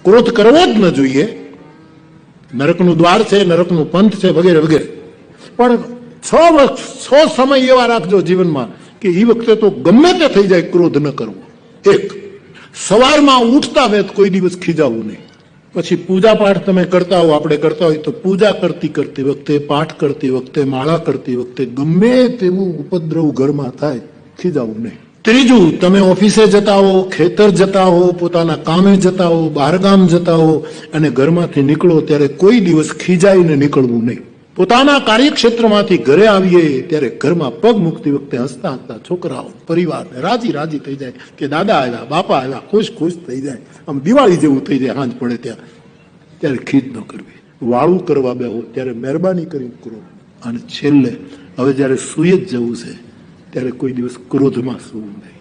ક્રોધ કરવો જ ન જોઈએ. નરકનું દ્વાર છે, નરકનું પંથ છે, વગેરે વગેરે. પણ 6 સમય એવા રાખજો જીવનમાં કે એ વખતે તો ગમે તે થઈ જાય, ક્રોધ ન કરવો. એક, સવારમાં ઉઠતા વેત કોઈ દિવસ ખીજાવું નહીં. પછી પૂજા પાઠ તમે કરતા હો, આપણે કરતા હોય તો પૂજા કરતી વખતે, પાઠ કરતી વખતે, માળા કરતી વખતે ગમે તેવું ઉપદ્રવ ઘરમાં થાય, ખીજાવું નહીં. ત્રીજું, તમે ઓફિસે જતા હો, ખેતર જતા હો, પોતાના કામે જતા હો, બહારગામ જતા હો અને ઘરમાંથી નીકળો ત્યારે કોઈ દિવસ ખીજાઈને નીકળવું નહીં. પોતાના કાર્યક્ષેત્રમાંથી ઘરે આવીએ ત્યારે ઘરમાં પગ મૂકતી વખતે હસતા હસતા છોકરાઓ, પરિવાર રાજી રાજી થઈ જાય કે દાદા આવ્યા, બાપા આવ્યા, ખુશ ખુશ થઈ જાય. આમ દિવાળી જેવું થઈ જાય સાંજ પડે ત્યારે ખીજ ન કરવી. વાળું કરવા બેહો ત્યારે મહેરબાની કરી કરો. અને છેલ્લે હવે જયારે સુઈ જ જવું છે ત્યારે કોઈ દિવસ ક્રોધમાં સૂવું નહીં.